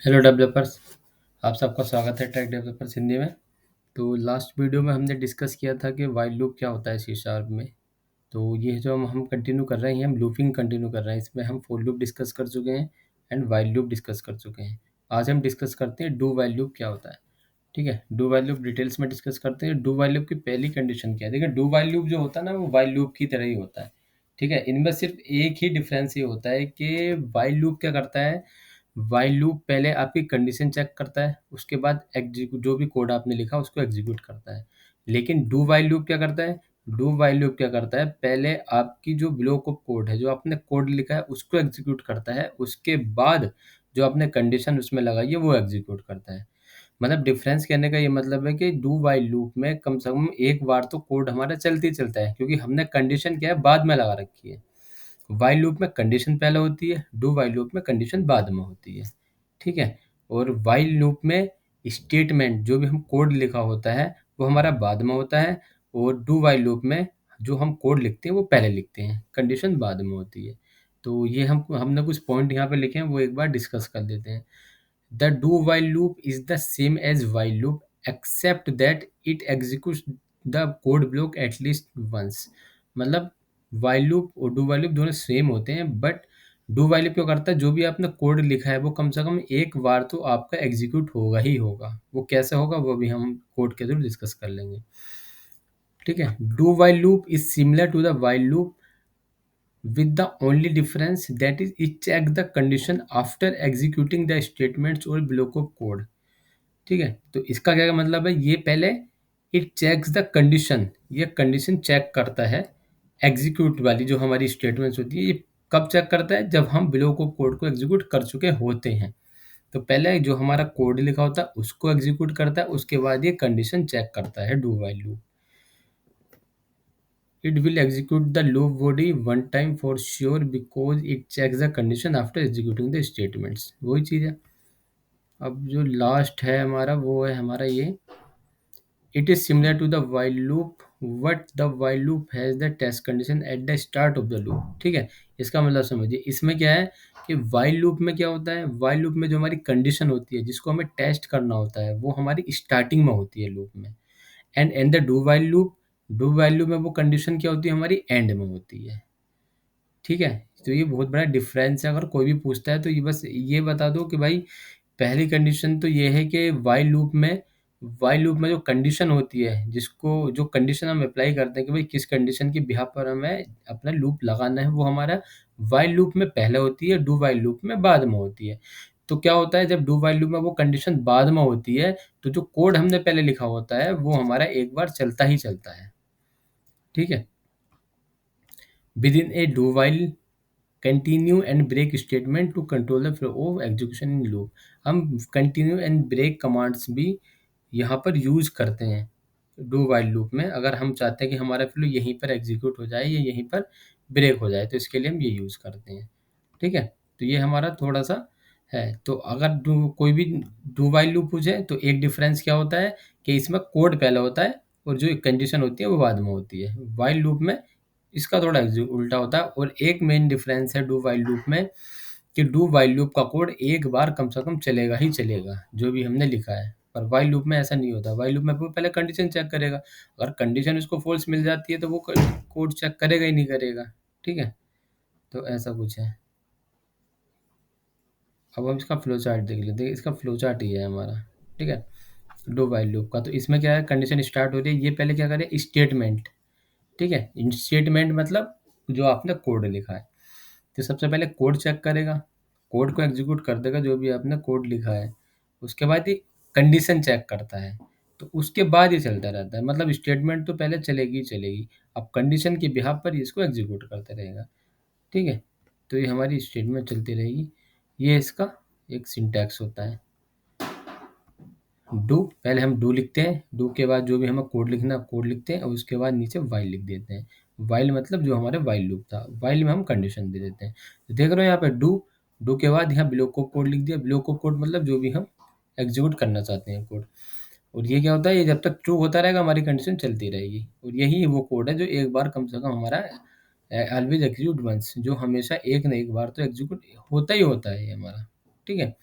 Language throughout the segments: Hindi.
Hello developers. आप सबका स्वागत है टेक डेवलपर्स हिंदी में। तो लास्ट वीडियो में हमने डिस्कस किया था कि वाइल लूप क्या होता है सी शार्प में। तो ये जो हम कंटिन्यू कर रहे हैं, हम लूपिंग कंटिन्यू कर रहे हैं। इसमें हम फोर लूप डिस्कस कर चुके हैं एंड वाइल लूप डिस्कस कर चुके हैं। आज हम डिस्कस करते हैं डू वाइल लूप क्या होता है। ठीक है, डू वाइल लूप डिटेल्स में डिस्कस करते हैं। डू वाइल लूप की पहली कंडीशन क्या है? देखिए, डू वाइल लूप जो होता है ना, वो वाइल लूप की तरह ही होता है। ठीक है, इनमें सिर्फ एक ही डिफरेंस ये होता है कि वाइल लूप क्या करता है। व्हाइल लूप पहले आपकी कंडीशन चेक करता है, उसके बाद एग्जीक्यूट जो भी कोड आपने लिखा उसको एग्जीक्यूट करता है। लेकिन डू व्हाइल लूप क्या करता है? डू व्हाइल लूप क्या करता है, पहले आपकी जो ब्लॉक ऑफ कोड है, जो आपने कोड लिखा है उसको एग्जीक्यूट करता है, उसके बाद जो आपने कंडीशन उसमें लगाई है वो एग्जीक्यूट करता है। मतलब डिफरेंस कहने का ये मतलब है कि डू व्हाइल लूप में कम से कम एक बार तो कोड हमारा चलते ही चलता है, क्योंकि हमने कंडीशन क्या है बाद में लगा रखी है। व्हाइल लूप में कंडीशन पहले होती है, डू व्हाइल लूप में कंडीशन बाद में होती है। ठीक है, और व्हाइल लूप में स्टेटमेंट जो भी हम कोड लिखा होता है वो हमारा बाद में होता है, और डू व्हाइल लूप में जो हम कोड लिखते हैं वो पहले लिखते हैं, कंडीशन बाद में होती है। तो ये हमने कुछ पॉइंट यहाँ पे लिखे हैं, वो एक बार डिस्कस कर लेते हैं। The do while loop is the same as while loop except that it executes the code block at least once। मतलब while loop और do while loop दोनों सेम होते हैं, बट do while loop क्या करता है, जो भी आपने कोड लिखा है वो कम से कम एक बार तो आपका एग्जीक्यूट होगा ही होगा। वो कैसे होगा वो भी हम कोड के थ्रू डिस्कस कर लेंगे। ठीक है, do while loop is similar to the while loop with the only difference that is it check the condition after executing the statements or block of code। ठीक है, तो इसका क्या मतलब है, ये पहले इट चेक्स द कंडीशन, ये कंडीशन चेक करता है। एग्जीक्यूट वाली जो हमारी स्टेटमेंट्स होती है, ये कब चेक करता है, जब हम ब्लॉक ऑफ कोड को एग्जीक्यूट कर चुके होते हैं। तो पहले जो हमारा कोड लिखा होता है उसको एग्जीक्यूट करता है, उसके बाद ये कंडीशन चेक करता है do while loop. It will execute the loop body one time for sure because it checks the condition after executing the statements. वही चीज़ है। अब जो लास्ट है हमारा, वो है हमारा ये, it is similar to the while loop what the while loop has the test condition at the start of the loop। ठीक है, इसका मतलब समझिए, इसमें क्या है कि while loop में क्या होता है, while loop में जो हमारी कंडीशन होती है जिसको हमें टेस्ट करना होता है वो हमारी स्टार्टिंग में होती है लूप में। And the do while loop में वो कंडीशन क्या होती है, हमारी एंड में होती है। ठीक है, तो ये बहुत बड़ा डिफरेंस है। अगर कोई भी पूछता है तो ये बस ये बता दो कि भाई पहली कंडीशन तो ये है कि वाइल लूप में जो कंडीशन होती है, जिसको जो कंडीशन हम अप्लाई करते हैं कि भाई किस कंडीशन की बिहाफ पर हमें अपना लूप लगाना है, वो हमारा वाइल लूप में पहले होती है, डू वाइल लूप में बाद में होती है। तो क्या होता है, जब डू वाइल लूप में वो कंडीशन बाद में होती है तो जो कोड हमने पहले लिखा होता है वो हमारा एक बार चलता ही चलता है। ठीक है, within a do while continue and break statement to control the flow of execution in loop. हम कंटिन्यू एंड ब्रेक कमांड्स भी यहाँ पर यूज करते हैं डू वाइल लूप में। अगर हम चाहते हैं कि हमारा फ्लो यहीं पर एग्जीक्यूट हो जाए या यहीं पर ब्रेक हो जाए तो इसके लिए हम ये यूज़ करते हैं। ठीक है, तो ये हमारा थोड़ा सा है। तो अगर कोई भी डू वाइल लूप पूछे तो एक डिफरेंस क्या होता है कि इसमें कोड पहले होता है और जो कंडीशन होती है वो बाद में होती है। वाइल लूप में इसका थोड़ा उल्टा होता है। और एक मेन डिफरेंस है डू वाइल लूप में कि डू वाइल लूप का कोड एक बार कम से कम चलेगा ही चलेगा जो भी हमने लिखा है, पर वाइल लूप में ऐसा नहीं होता। वाइल लूप में वो पहले कंडीशन चेक करेगा, अगर कंडीशन उसको फॉल्स मिल जाती है तो वो कोड चेक करेगा ही नहीं करेगा। ठीक है, तो ऐसा कुछ है। अब हम इसका फ्लो चार्ट देख लेते हैं। इसका फ्लो चार्ट ही है हमारा। ठीक है, डू वाइल लूप का। तो इसमें क्या है, कंडीशन स्टार्ट हो रही है, ये पहले क्या करे, स्टेटमेंट। ठीक है, स्टेटमेंट मतलब जो आपने कोड लिखा है, तो सबसे पहले कोड चेक करेगा, कोड को एग्जीक्यूट कर देगा जो भी आपने कोड लिखा है। उसके बाद ये कंडीशन चेक करता है, तो उसके बाद ये चलता रहता है। मतलब स्टेटमेंट तो पहले चलेगी ही चलेगी, अब कंडीशन के बिहाफ पर ये इसको एग्जीक्यूट करते रहेगा। ठीक है, तो ये हमारी स्टेटमेंट चलती रहेगी। ये इसका एक सिंटैक्स होता है। डू, पहले हम डू लिखते हैं, डू के बाद जो भी हमें कोड लिखना है कोड लिखते हैं, और उसके बाद नीचे वाइल लिख देते हैं। वाइल मतलब जो हमारे वाइल लूप था, वाइल में हम कंडीशन दे देते हैं। तो देख रहे हो यहाँ पे डू, डू के बाद यहाँ ब्लॉक ऑफ कोड लिख दिया। ब्लॉक ऑफ कोड मतलब जो भी हम एग्जीक्यूट करना चाहते हैं कोड। और ये क्या होता है, ये जब तक ट्रू होता रहेगा हमारी कंडीशन चलती रहेगी। और यही वो कोड है जो एक बार कम से कम हमारा ऑलवेज एग्जीक्यूट वंस, जो हमेशा एक न एक बार तो एग्जीक्यूट होता ही होता है ये हमारा। ठीक है,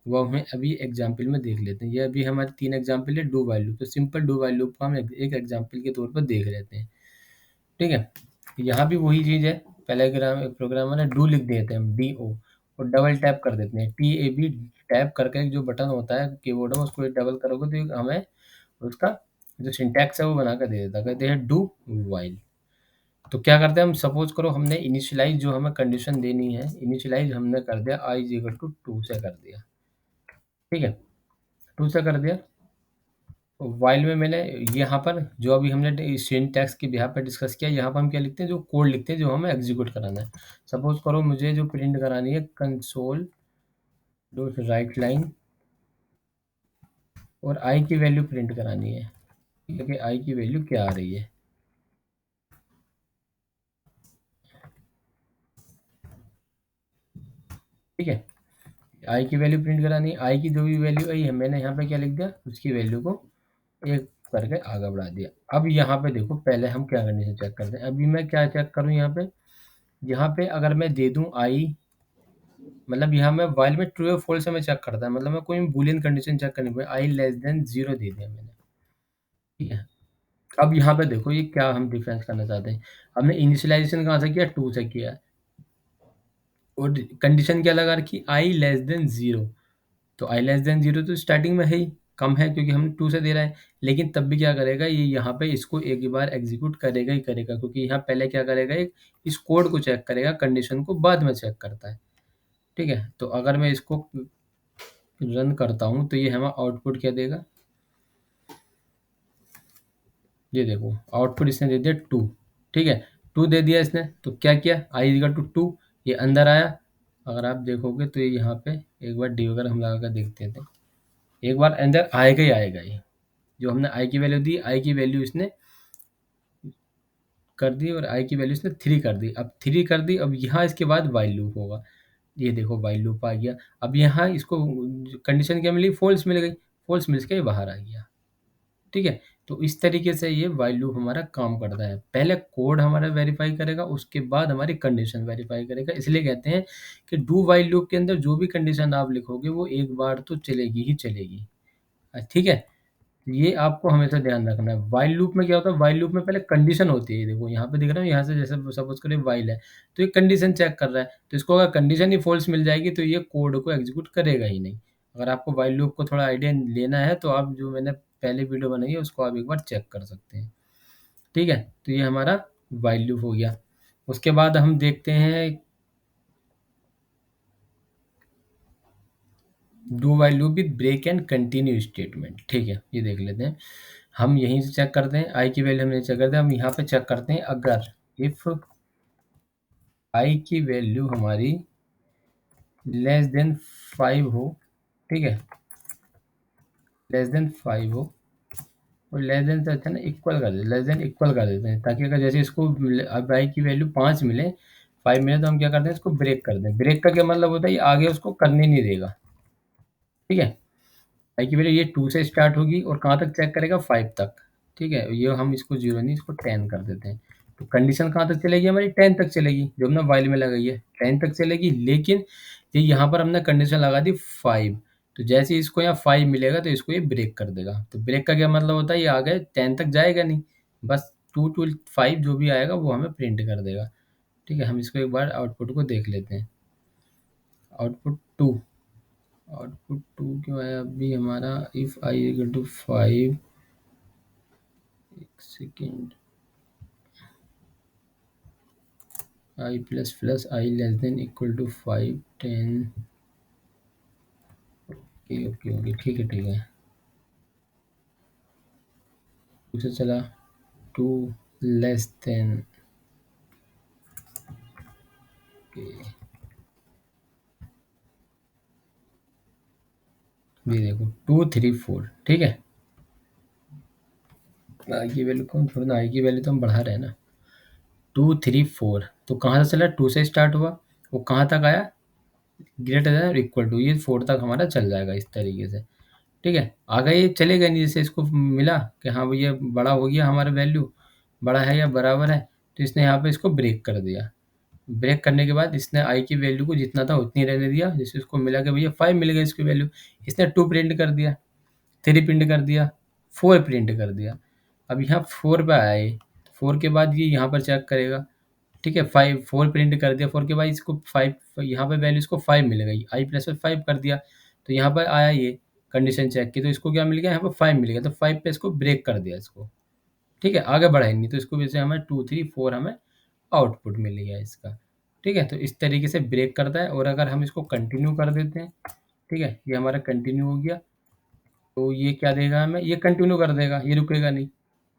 वो हमें अभी एग्जाम्पल में देख लेते हैं। ये अभी हमारे 3 एग्जाम्पल है डू व्हाइल लूप, तो सिंपल डू व्हाइल लूप को हम एक एग्जाम्पल के तौर पर देख लेते हैं। ठीक है, यहाँ भी वही चीज़ है। पहले प्रोग्रामर ने डू लिख देते हैं हम, डी ओ, और डबल टैप कर देते हैं, टी ए बी, टैप करके एक जो बटन होता है कीबोर्ड में उसको डबल करोगे तो हमें उसका जो सिंटैक्स है वो बना कर दे देता है, कहते हैं डू व्हाइल। तो क्या करते हैं हम, सपोज करो हमने इनिशियलाइज जो हमें कंडीशन देनी है, इनिशियलाइज हमने कर दिया आई इज इक्वल टू 2 से कर दिया। ठीक है, 2 से कर दिया। वाइल में मैंने यहाँ पर जो अभी हमने सिंटैक्स के बिहाफ पे डिस्कस किया, यहाँ पर हम क्या लिखते हैं, जो कोड लिखते हैं जो हमें एग्जीक्यूट कराना है। सपोज करो मुझे जो प्रिंट करानी है कंसोल डॉट राइट लाइन, और आई की वैल्यू प्रिंट करानी है, कि आई की वैल्यू क्या आ रही है। ठीक है, आई की वैल्यू प्रिंट करानी है, आई की जो भी वैल्यू आई है मैंने यहाँ पे क्या लिख दिया, उसकी वैल्यू को एक करके आगे बढ़ा दिया। अब यहाँ पे देखो, पहले हम क्या कंडीशन चेक करते हैं। अभी मैं क्या चेक करूँ यहाँ पे अगर मैं दे दूँ आई, मतलब यहाँ मैं वाइल में ट्रू या फॉल्स में चेक करता है, मतलब मैं कोई बूलियन कंडीशन चेक करनी पड़े, आई लेस देन 0 दे दिया मैंने। ठीक है, अब यहाँ पे देखो ये क्या हम डिफरेंस करना चाहते हैं। हमने इनिशियलाइजेशन कहाँ से किया, 2 से किया, और कंडीशन क्या लगा रखी, आई लेस देन 0। तो आई लेस देन 0 तो स्टार्टिंग में है ही, कम है क्योंकि हम 2 से दे रहा है। लेकिन तब भी क्या करेगा ये, यहाँ पे इसको एक ही बार एग्जीक्यूट करेगा ही करेगा, क्योंकि यहाँ पहले क्या करेगा, एक इस कोड को चेक करेगा, कंडीशन को बाद में चेक करता है। ठीक है, तो अगर मैं इसको रन करता हूँ तो ये हमारा आउटपुट क्या देगा, ये देखो आउटपुट इसने दे दिया 2। ठीक है, 2 दे दिया इसने, तो क्या किया, आई इक्वल टू 2, ये अंदर आया। अगर आप देखोगे तो ये यहाँ पे एक बार डिबगर हम लगा कर देखते थे, एक बार अंदर आएगा ही आएगा ये। जो हमने आई की वैल्यू दी, आई की वैल्यू इसने कर दी, और आई की वैल्यू इसने 3 कर दी। अब 3 कर दी, अब यहाँ इसके बाद वाइल लूप होगा। ये देखो वाइल लूप आ गया। अब यहाँ इसको कंडीशन क्या मिली, फॉल्स मिल गई, फॉल्स मिल के ये बाहर आ गया। ठीक है, तो इस तरीके से ये वाइल लूप हमारा काम करता है। पहले कोड हमारा वेरीफाई करेगा, उसके बाद हमारी कंडीशन वेरीफाई करेगा। इसलिए कहते हैं कि डू वाइल लूप के अंदर जो भी कंडीशन आप लिखोगे वो एक बार तो चलेगी ही चलेगी। ठीक है, ये आपको हमेशा ध्यान रखना है। वाइल लूप में क्या होता है, वाइल लूप में पहले कंडीशन होती है। देखो यहाँ पे दिख रहा है, यहाँ से जैसे सपोज करें वाइल है, तो ये कंडीशन चेक कर रहा है, तो इसको अगर कंडीशन ही फॉल्स मिल जाएगी तो ये कोड को एग्जीक्यूट करेगा ही नहीं। अगर आपको वाइल लूप को थोड़ा आइडिया लेना है तो आप जो मैंने पहले वीडियो बनाई है उसको आप एक बार चेक कर सकते हैं। ठीक है, तो ये हमारा वाइल लूप हो गया। उसके बाद हम देखते हैं do while loop with break and continue statement. ठीक है, ये देख लेते हैं। हम यहीं से चेक करते हैं, आई की वैल्यू हमने चेक करते हैं। हम यहाँ पे चेक करते हैं, अगर इफ आई की वैल्यू हमारी लेस देन 5 हो, ठीक है, लेस देन 5 हो, और लेस देन से अच्छा ना इक्वल कर देते, लेस देन इक्वल कर देते हैं, ताकि अगर जैसे इसको अब आई की वैल्यू 5 मिले, 5 मिले, तो हम क्या करते हैं, इसको ब्रेक कर दें। ब्रेक का क्या मतलब होता है, ये आगे उसको करने नहीं देगा। ठीक है, आई की वैल्यू ये 2 से स्टार्ट होगी और कहाँ तक चेक करेगा, 5 तक। ठीक है, ये हम इसको 0 नहीं, इसको 10 कर देते हैं। तो कंडीशन कहाँ तक चलेगी हमारी, 10 तक चलेगी, जो हमने वाइल में लगाई है 10 तक चलेगी। लेकिन ये यहाँ पर हमने कंडीशन लगा दी 5, तो जैसे ही इसको यहाँ 5 मिलेगा तो इसको ये ब्रेक कर देगा। तो ब्रेक का क्या मतलब होता है, ये आगे 10 तक जाएगा नहीं, बस 2 to 5 जो भी आएगा वो हमें प्रिंट कर देगा। ठीक है, हम इसको एक बार आउटपुट को देख लेते हैं। आउटपुट 2, आउटपुट 2 क्यों आया अभी हमारा, इफ आई इक्वल टू 5, एक second, i plus plus i less than equal to 5, 10, okay okay okay, ठीक है ठीक है। 2 से चला, 2 लेस देन, ये देखो 2 3 4। ठीक है, आई की वैल्यू कौन छोड़ना, आई की वैल्यू तो हम बढ़ा रहे हैं ना। 2 3 4, तो कहाँ से चला, 2 से स्टार्ट हुआ, वो कहाँ तक आया, ग्रेटर देन इक्वल टू, ये 4 तक हमारा चल जाएगा इस तरीके से। ठीक है, आगे ये चलेगा नहीं, जैसे इसको मिला कि हाँ भैया बड़ा हो गया हमारा वैल्यू, बड़ा है या बराबर है, तो इसने यहाँ पे इसको ब्रेक कर दिया। ब्रेक करने के बाद इसने आई की वैल्यू को जितना था उतनी रहने दिया, जैसे इसको मिला कि भैया 5 मिल गई इसकी वैल्यू, इसने 2 प्रिंट कर दिया, 3 प्रिंट कर दिया, 4 प्रिंट कर दिया। अब यहाँ 4 पे आया ये, 4 के बाद ये यहाँ पर चेक करेगा, ठीक है, 5 4 प्रिंट कर दिया, 4 के बाद इसको 5 यहाँ पे वैल्यू इसको 5 मिल गई, आई प्लस में 5 कर दिया, तो यहाँ पर आया ये कंडीशन चेक की, तो इसको क्या मिल गया, यहाँ पर 5 मिल गया, तो 5 पे इसको ब्रेक कर दिया इसको, ठीक है, आगे बढ़ाएंगे नहीं, तो इसको वैसे हमें 2 3 4 हमें आउटपुट मिल गया इसका, ठीक है, तो इस तरीके से ब्रेक करता है। और अगर हम इसको कंटिन्यू कर देते हैं, ठीक है, ये हमारा कंटिन्यू हो गया, तो ये क्या देगा हमें, ये कंटिन्यू कर देगा, ये रुकेगा नहीं,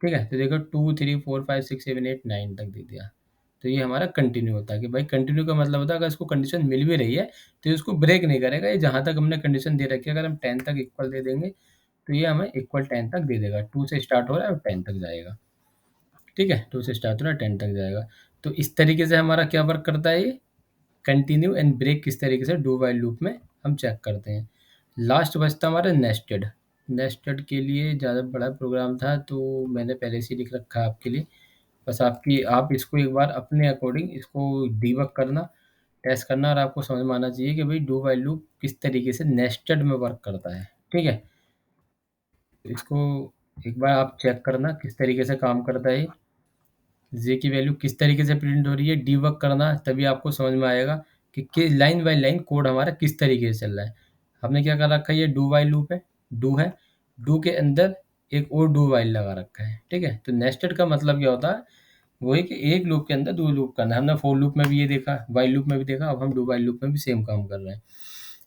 ठीक है, तो देखो 2 3 4 5 6 7 8 9 तक दे दिया, तो ये हमारा कंटिन्यू होता है कि भाई कंटिन्यू का मतलब होता है अगर इसको कंडीशन मिल भी रही है तो ये उसको ब्रेक नहीं करेगा, ये जहाँ तक हमने कंडीशन दे रखी है अगर हम 10 तक इक्वल दे देंगे तो ये हमें इक्वल 10 तक दे देगा, 2 से स्टार्ट हो रहा है और 10 तक जाएगा, ठीक है, 2 से स्टार्ट हो रहा है 10 तक जाएगा। तो इस तरीके से हमारा क्या वर्क करता है ये कंटिन्यू एंड ब्रेक, किस तरीके से डू वाइल लूप में हम चेक करते हैं। लास्ट बचता हमारा नेस्टेड। नेस्टेड के लिए ज़्यादा बड़ा प्रोग्राम था तो मैंने पहले से ही लिख रखा है आपके लिए, बस आपकी आप इसको एक बार अपने अकॉर्डिंग इसको डीबग करना, टेस्ट करना, और आपको समझ में आना चाहिए कि भाई डू वाइल लूप किस तरीके से नेस्टेड में वर्क करता है, ठीक है। इसको एक बार आप चेक करना किस तरीके से काम करता है, जे की वैल्यू किस तरीके से प्रिंट हो रही है, डीबग करना, तभी आपको समझ में आएगा कि लाइन बाय लाइन कोड हमारा किस तरीके से चल रहा है। हमने क्या कर रखा है, ये डू वाइल लूप है, डू है, डू के अंदर एक और डू वाइल लगा रखा है, ठीक है। तो नेस्टेड का मतलब क्या होता है, वही कि एक लूप के अंदर 2 लूप करना है। हमने फॉर लूप में भी ये देखा, व्हाइल लूप में भी देखा, अब हम डू व्हाइल लूप में भी सेम काम कर रहे हैं,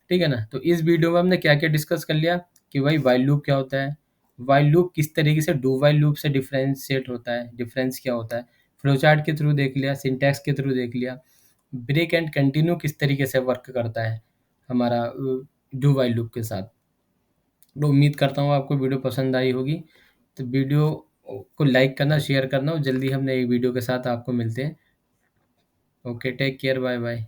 ठीक है ना। तो इस वीडियो में हमने क्या-क्या डिस्कस कर लिया कि भाई व्हाइल लूप क्या होता है, व्हाइल लूप किस तरीके से डू व्हाइल लूप से डिफरेंशिएट होता है, डिफरेंस क्या होता है, फ्लो चार्ट के थ्रू देख लिया, सिंटैक्स के थ्रू देख लिया, ब्रेक एंड कंटिन्यू किस तरीके से वर्क करता है हमारा डू व्हाइल लूप के साथ। तो उम्मीद करता हूँ आपको वीडियो पसंद आई होगी। तो वीडियो को लाइक करना, शेयर करना, और जल्दी हम नई वीडियो के साथ आपको मिलते हैं। Okay, take care, bye bye.